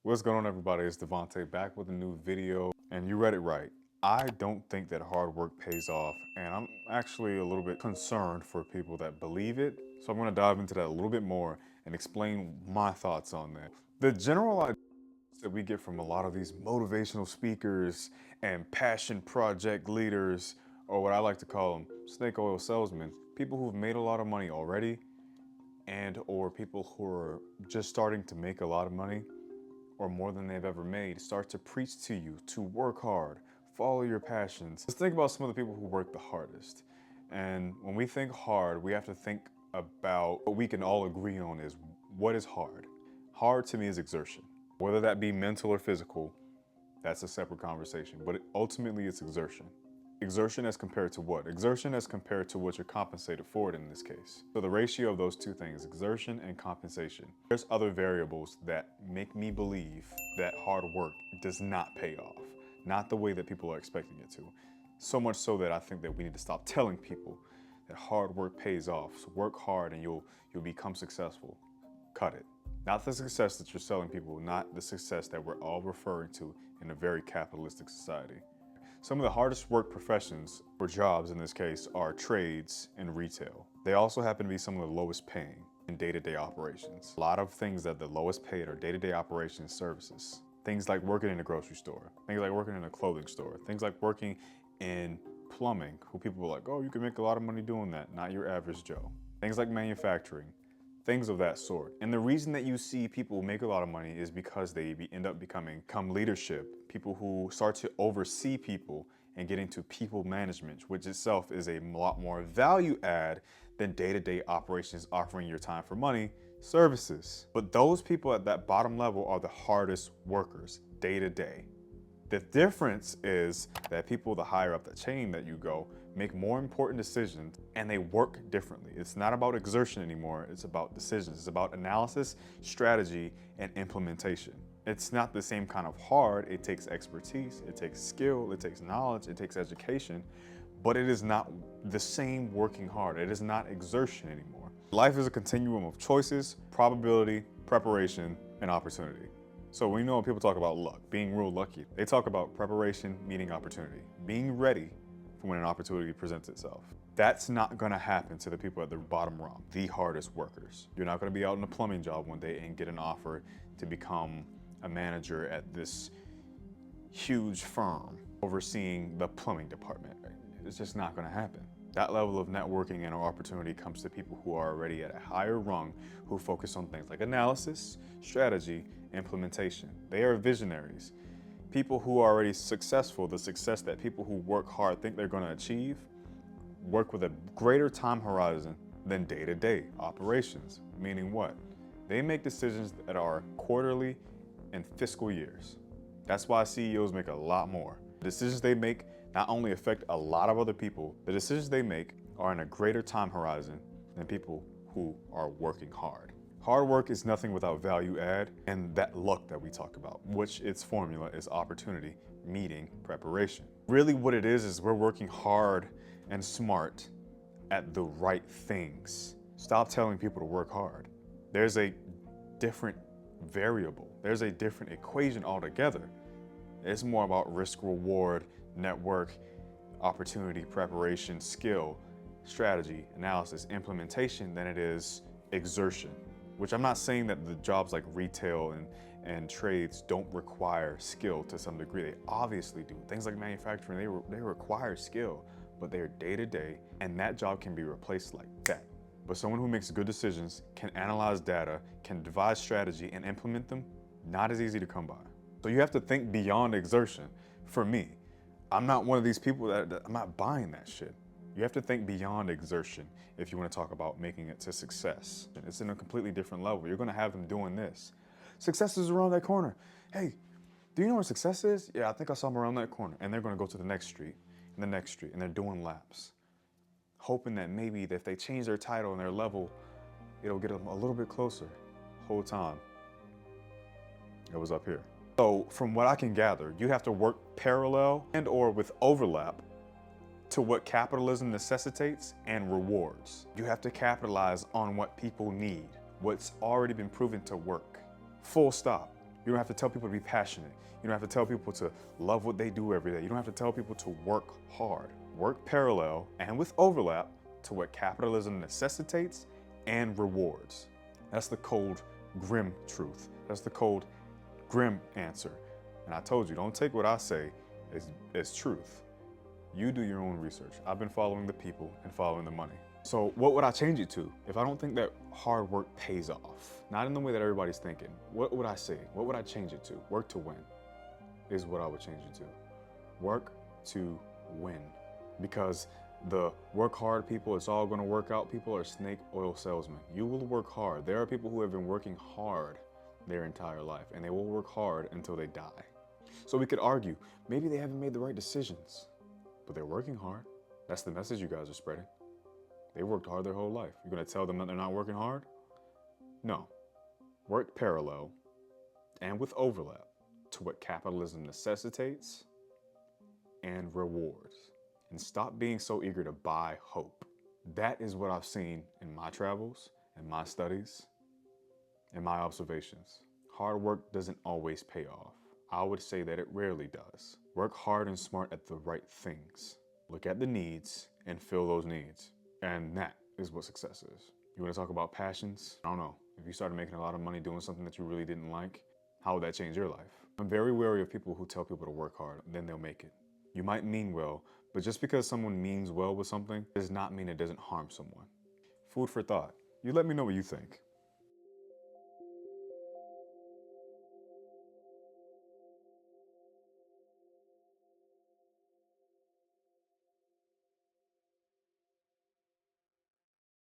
What's going on, everybody? It's Devontae back with a new video, and you read it right. I don't think that hard work pays off, and I'm actually a little bit concerned for people that believe it. So I'm going to dive into that a little bit more and explain my thoughts on that. The general idea that we get from a lot of these motivational speakers and passion project leaders, or what I like to call them, snake oil salesmen, people who've made a lot of money already, and or people who are just starting to make a lot of money, or more than they've ever made, start to preach to you to work hard, follow your passions. Let's think about some of the people who work the hardest. And when we think hard, we have to think about what we can all agree on is what is hard. Hard to me is exertion. Whether that be mental or physical, that's a separate conversation, but ultimately it's exertion. Exertion as compared to what? Exertion as compared to what you're compensated for it in this case. So the ratio of those two things, exertion and compensation. There's other variables that make me believe that hard work does not pay off. Not the way that people are expecting it to. So much so that I think that we need to stop telling people that hard work pays off. So work hard and you'll become successful. Cut it. Not the success that you're selling people, not the success that we're all referring to in a very capitalistic society. Some of the hardest work professions, or jobs in this case, are trades and retail. They also happen to be some of the lowest paying in day-to-day operations. A lot of things that the lowest paid are day-to-day operations services. Things like working in a grocery store, things like working in a clothing store, things like working in plumbing, who people are like, oh, you can make a lot of money doing that, not your average Joe. Things like manufacturing, things of that sort. And the reason that you see people make a lot of money is because they end up become leadership, people who start to oversee people and get into people management, which itself is a lot more value add than day-to-day operations offering your time for money services. But those people at that bottom level are the hardest workers day to day. The difference is that people the higher up the chain that you go make more important decisions and they work differently. It's not about exertion anymore, it's about decisions. It's about analysis, strategy, and implementation. It's not the same kind of hard. It takes expertise, it takes skill, it takes knowledge, it takes education, but it is not the same working hard. It is not exertion anymore. Life is a continuum of choices, probability, preparation, and opportunity. So we know when people talk about luck, being real lucky, they talk about preparation meeting opportunity, being ready for when an opportunity presents itself. That's not gonna happen to the people at the bottom rung, the hardest workers. You're not gonna be out in a plumbing job one day and get an offer to become a manager at this huge firm overseeing the plumbing department. It's just not gonna happen. That level of networking and opportunity comes to people who are already at a higher rung, who focus on things like analysis, strategy, implementation. They are visionaries. People who are already successful, the success that people who work hard think they're gonna achieve, work with a greater time horizon than day-to-day operations. Meaning what? They make decisions that are quarterly and fiscal years. That's why CEOs make a lot more. The decisions they make not only affect a lot of other people, the decisions they make are in a greater time horizon than people who are working hard. Hard work is nothing without value add and that luck that we talk about, which its formula is opportunity meeting preparation. Really what it is we're working hard and smart at the right things. Stop telling people to work hard. There's a different variable. There's a different equation altogether. It's more about risk, reward, network, opportunity, preparation, skill, strategy, analysis, implementation than it is exertion. Which I'm not saying that the jobs like retail and trades don't require skill to some degree. They obviously do. Things like manufacturing, they require skill, but they're day to day, and that job can be replaced like that. But someone who makes good decisions, can analyze data, can devise strategy and implement them, not as easy to come by. So you have to think beyond exertion. For me, I'm not one of these people that I'm not buying that shit. You have to think beyond exertion if you want to talk about making it to success. It's in a completely different level. You're going to have them doing this. Success is around that corner. Hey, do you know where success is? Yeah, I think I saw them around that corner. And they're going to go to the next street and the next street, and they're doing laps, hoping that maybe if they change their title and their level, it'll get them a little bit closer. Whole time, it was up here. So from what I can gather, you have to work parallel and or with overlap to what capitalism necessitates and rewards. You have to capitalize on what people need, what's already been proven to work. Full stop. You don't have to tell people to be passionate. You don't have to tell people to love what they do every day. You don't have to tell people to work hard. Work parallel and with overlap to what capitalism necessitates and rewards. That's the cold, grim truth. That's the cold, grim answer. And I told you, don't take what I say as truth. You do your own research. I've been following the people and following the money. So what would I change it to? If I don't think that hard work pays off, not in the way that everybody's thinking, what would I say? What would I change it to? Work to win is what I would change it to. Work to win. Because the work hard people, it's all gonna work out people are snake oil salesmen. You will work hard. There are people who have been working hard their entire life, and they will work hard until they die. So we could argue, maybe they haven't made the right decisions, but they're working hard. That's the message you guys are spreading. They worked hard their whole life. You're gonna tell them that they're not working hard? No. Work parallel and with overlap to what capitalism necessitates and rewards. And stop being so eager to buy hope. That is what I've seen in my travels, in my studies, in my observations. Hard work doesn't always pay off. I would say that it rarely does. Work hard and smart at the right things. Look at the needs and fill those needs. And that is what success is. You want to talk about passions? I don't know. If you started making a lot of money doing something that you really didn't like, how would that change your life? I'm very wary of people who tell people to work hard, then they'll make it. You might mean well, but just because someone means well with something does not mean it doesn't harm someone. Food for thought. You let me know what you think.